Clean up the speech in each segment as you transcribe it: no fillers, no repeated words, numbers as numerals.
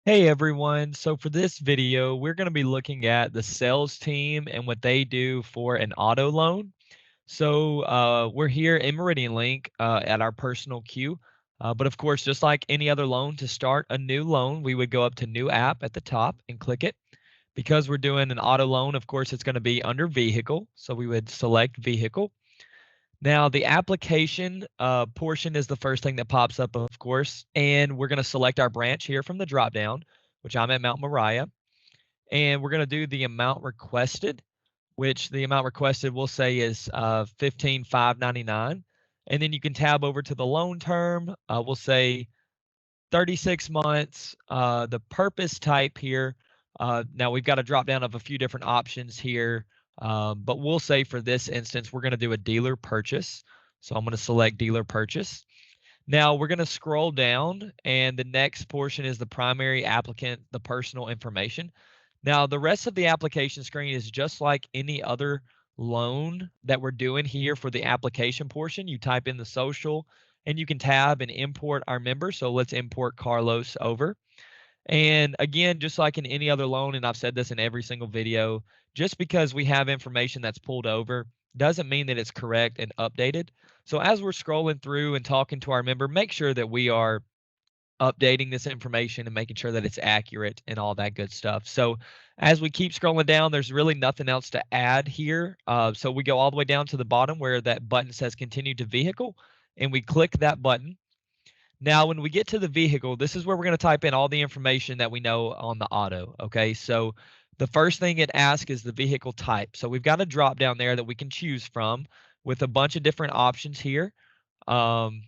Hey everyone. So for this video, we're going to be looking at the sales team and what they do for an auto loan. So we're here in Meridian Link at our personal queue. But of course, just like any other loan, to start a new loan, we would go up to New App at the top and click it. Because we're doing an auto loan, of course, it's going to be under Vehicle. So we would select Vehicle. Now, the application portion is the first thing that pops up, of course, and we're going to select our branch here from the dropdown, which I'm at Mount Moriah, and we're going to do the amount requested, which the amount requested we'll say is 15,599, and then you can tab over to the loan term. We'll say 36 months. The purpose type here. Now we've got a drop down of a few different options here, but we'll say for this instance, we're going to do a dealer purchase. So I'm going to select dealer purchase. Now we're going to scroll down and the next portion is the primary applicant, the personal information. Now the rest of the application screen is just like any other loan that we're doing here for the application portion. You type in the social and you can tab and import our member. So let's import Carlos over. And again, just like in any other loan, and I've said this in every single video, just because we have information that's pulled over doesn't mean that it's correct and updated. So as we're scrolling through and talking to our member, make sure that we are updating this information and making sure that it's accurate and all that good stuff. So as we keep scrolling down, there's really nothing else to add here. So we go all the way down to the bottom where that button says continue to vehicle, and we click that button. Now, when we get to the vehicle, this is where we're going to type in all the information that we know on the auto. Okay, so the first thing it asks is the vehicle type. So we've got a drop down there that we can choose from with a bunch of different options here,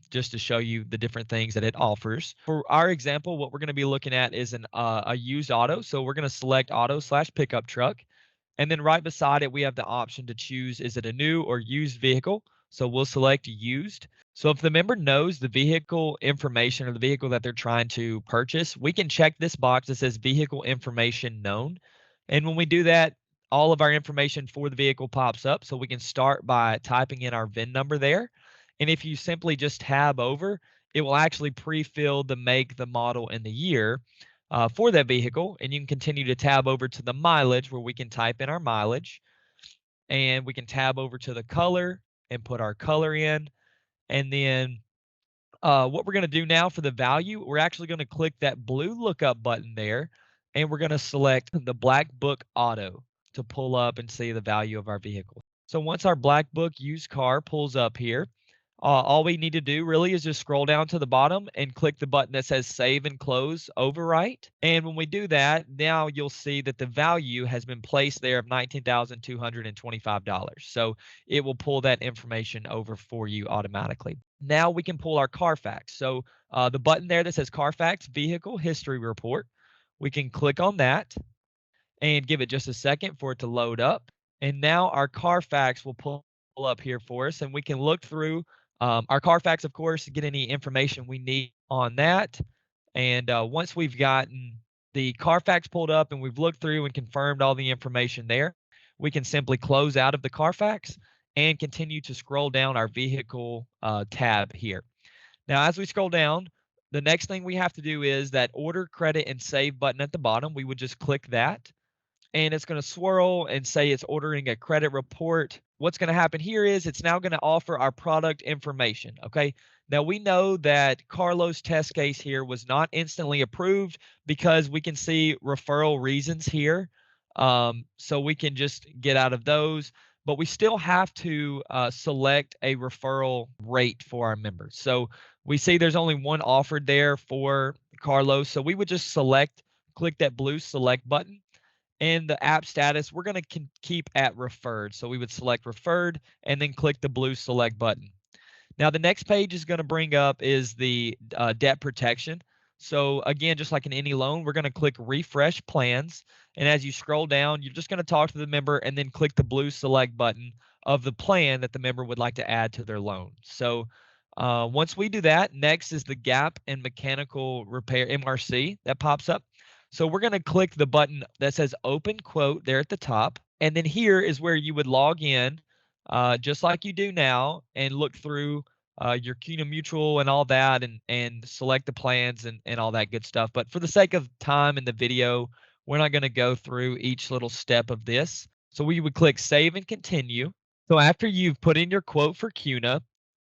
just to show you the different things that it offers. For our example, what we're going to be looking at is a used auto. So we're going to select auto/pickup truck. And then right beside it, we have the option to choose, is it a new or used vehicle? So we'll select used. So if the member knows the vehicle information or the vehicle that they're trying to purchase, we can check this box that says vehicle information known. And when we do that, all of our information for the vehicle pops up. So we can start by typing in our VIN number there. And if you simply just tab over, it will actually pre-fill the make, the model, and the year for that vehicle. And you can continue to tab over to the mileage where we can type in our mileage. And we can tab over to the color and put our color in. And then what we're going to do now for the value, we're actually going to click that blue lookup button there, and we're going to select the Black Book Auto to pull up and see the value of our vehicle. So once our Black Book used car pulls up here, all we need to do really is just scroll down to the bottom and click the button that says Save and Close Overwrite. And when we do that, now you'll see that the value has been placed there of $19,225. So it will pull that information over for you automatically. Now we can pull our Carfax. So the button there that says Carfax Vehicle History Report, we can click on that and give it just a second for it to load up. And now our Carfax will pull up here for us, and we can look through our Carfax, of course, to get any information we need on that. And once we've gotten the Carfax pulled up and we've looked through and confirmed all the information there, we can simply close out of the Carfax and continue to scroll down our vehicle tab here. Now, as we scroll down, the next thing we have to do is that order, credit, and save button at the bottom. We would just click that, and it's going to swirl and say it's ordering a credit report. What's going to happen here is it's now going to offer our product information. Okay. Now we know that Carlos' test case here was not instantly approved because we can see referral reasons here. So we can just get out of those, but we still have to select a referral rate for our members. So we see there's only one offered there for Carlos. So we would just click that blue select button. In the app status, we're going to keep at referred. So we would select referred and then click the blue select button. Now the next page is going to bring up is the debt protection. So again, just like in any loan, we're going to click refresh plans. And as you scroll down, you're just going to talk to the member and then click the blue select button of the plan that the member would like to add to their loan. So once we do that, next is the gap and mechanical repair MRC that pops up. So we're going to click the button that says open quote there at the top. And then here is where you would log in just like you do now and look through your CUNA Mutual and all that, and select the plans and all that good stuff. But for the sake of time in the video, we're not going to go through each little step of this. So we would click Save and Continue. So after you've put in your quote for CUNA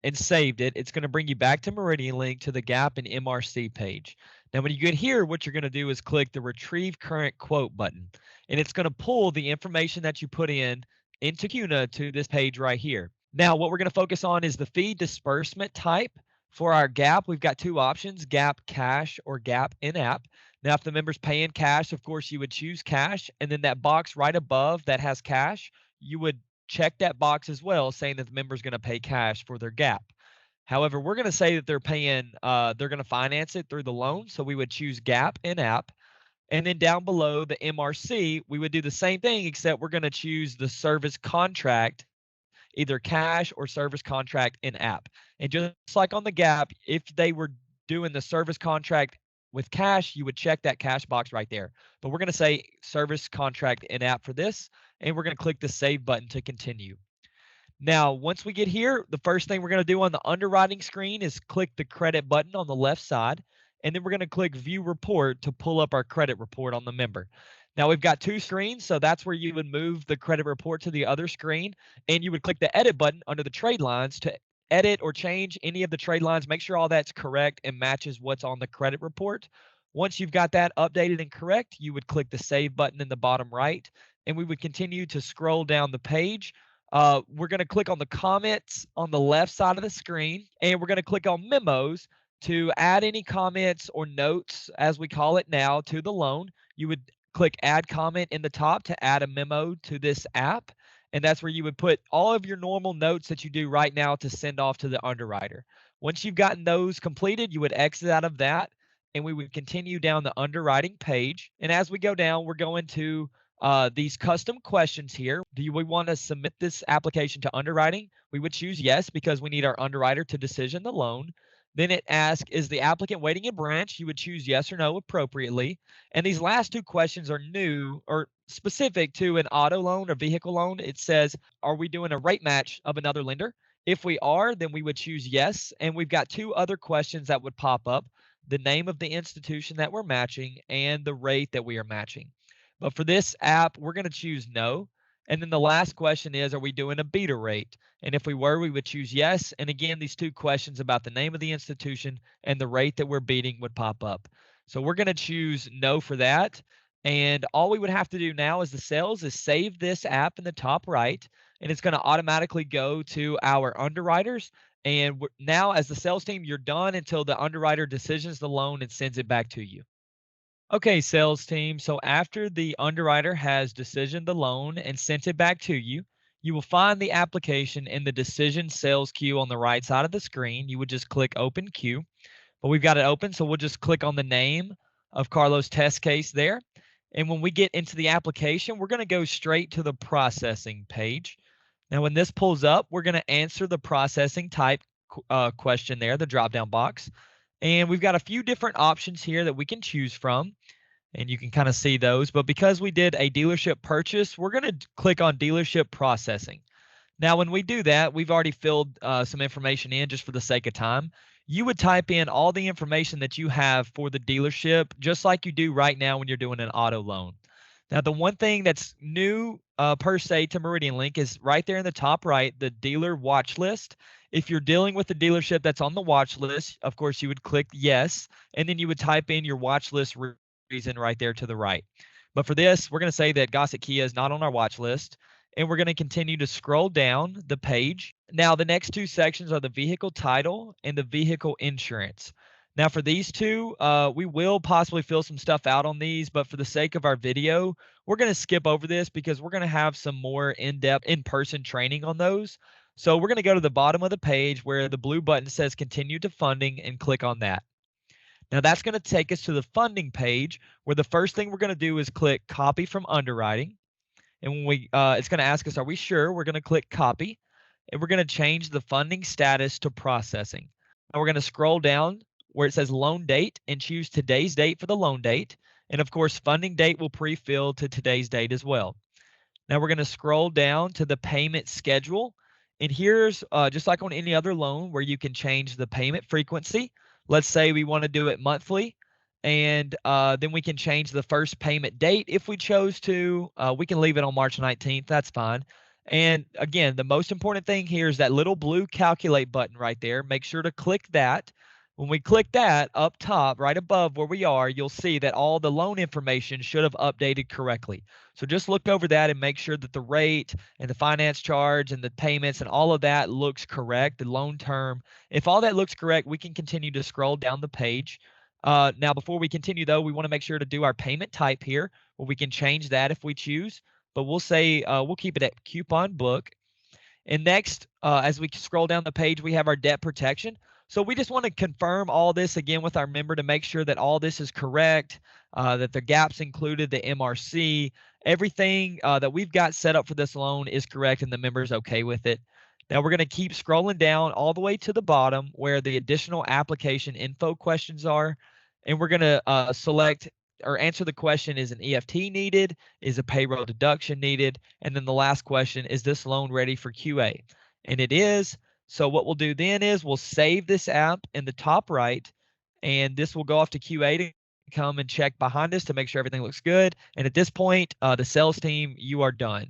and saved it, it's going to bring you back to MeridianLink to the Gap and MRC page. Now, when you get here, what you're going to do is click the Retrieve Current Quote button, and it's going to pull the information that you put in into CUNA to this page right here. Now, what we're going to focus on is the fee disbursement type. For our Gap, we've got two options, Gap Cash or Gap In-App. Now, if the member's paying cash, of course, you would choose cash, and then that box right above that has cash, you would check that box as well, saying that the member's going to pay cash for their Gap. However, we're going to say that they're paying, they're going to finance it through the loan, so we would choose Gap In-App. And then down below the MRC, we would do the same thing, except we're going to choose the service contract, either cash or service contract in-app. And just like on the Gap, if they were doing the service contract with cash, you would check that cash box right there. But we're going to say service contract in-app for this, and we're going to click the Save button to continue. Now, once we get here, the first thing we're going to do on the underwriting screen is click the credit button on the left side, and then we're going to click View Report to pull up our credit report on the member. Now, we've got two screens, so that's where you would move the credit report to the other screen, and you would click the Edit button under the trade lines to edit or change any of the trade lines. Make sure all that's correct and matches what's on the credit report. Once you've got that updated and correct, you would click the Save button in the bottom right, and we would continue to scroll down the page. We're going to click on the comments on the left side of the screen, and we're going to click on Memos to add any comments or notes, as we call it now, to the loan. You would click Add Comment in the top to add a memo to this app, and that's where you would put all of your normal notes that you do right now to send off to the underwriter. Once you've gotten those completed, you would exit out of that, and we would continue down the underwriting page. And as we go down, we're going to these custom questions here. Do we want to submit this application to underwriting? We would choose yes, because we need our underwriter to decision the loan. Then it asks, is the applicant waiting in branch? You would choose yes or no appropriately. And these last two questions are new or specific to an auto loan or vehicle loan. It says, are we doing a rate match of another lender? If we are, then we would choose yes. And we've got two other questions that would pop up, the name of the institution that we're matching and the rate that we are matching. But for this app, we're going to choose no. And then the last question is, are we doing a beta rate? And if we were, we would choose yes. And again, these two questions about the name of the institution and the rate that we're beating would pop up. So we're going to choose no for that. And all we would have to do now as the sales is save this app in the top right, and it's going to automatically go to our underwriters. And now as the sales team, you're done until the underwriter decisions the loan and sends it back to you. Okay, sales team. So after the underwriter has decisioned the loan and sent it back to you, you will find the application in the decision sales queue on the right side of the screen. You would just click Open Queue, but we've got it open, so we'll just click on the name of Carlos' test case there. And when we get into the application, we're going to go straight to the processing page. Now, when this pulls up, we're going to answer the processing type question there, the drop-down box. And we've got a few different options here that we can choose from, and you can kind of see those. But because we did a dealership purchase, we're going to click on dealership processing. Now, when we do that, we've already filled some information in just for the sake of time. You would type in all the information that you have for the dealership, just like you do right now when you're doing an auto loan. Now, the one thing that's new per se to MeridianLink is right there in the top right, the dealer watch list. If you're dealing with a dealership that's on the watch list, of course, you would click yes, and then you would type in your watch list reason right there to the right. But for this, we're going to say that Gossett Kia is not on our watch list, and we're going to continue to scroll down the page. Now, the next two sections are the vehicle title and the vehicle insurance. Now, for these two, we will possibly fill some stuff out on these, but for the sake of our video, we're going to skip over this because we're going to have some more in-depth, in-person training on those. So we're going to go to the bottom of the page where the blue button says Continue to Funding and click on that. Now, that's going to take us to the funding page where the first thing we're going to do is click Copy from Underwriting. And when we, it's going to ask us, are we sure? We're going to click Copy, and we're going to change the funding status to Processing. Now, we're going to scroll down where it says loan date and choose today's date for the loan date. And of course, funding date will pre-fill to today's date as well. Now we're going to scroll down to the payment schedule. And here's just like on any other loan where you can change the payment frequency. Let's say we want to do it monthly, and then we can change the first payment date if we chose to. We can leave it on March 19th. That's fine. And again, the most important thing here is that little blue calculate button right there. Make sure to click that. When we click that up top, right above where we are, you'll see that all the loan information should have updated correctly. So just look over that and make sure that the rate and the finance charge and the payments and all of that looks correct, the loan term. If all that looks correct, we can continue to scroll down the page. Now, before we continue, though, we want to make sure to do our payment type here, where we can change that if we choose. But we'll say we'll keep it at coupon book. And next, as we scroll down the page, we have our debt protection. So we just want to confirm all this again with our member to make sure that all this is correct, that the gaps included, the MRC, everything that we've got set up for this loan is correct and the member is okay with it. Now we're going to keep scrolling down all the way to the bottom where the additional application info questions are. And we're going to select or answer the question, is an EFT needed? Is a payroll deduction needed? And then the last question, is this loan ready for QA? And it is. So what we'll do then is we'll save this app in the top right, and this will go off to QA to come and check behind us to make sure everything looks good. And at this point, the sales team, you are done.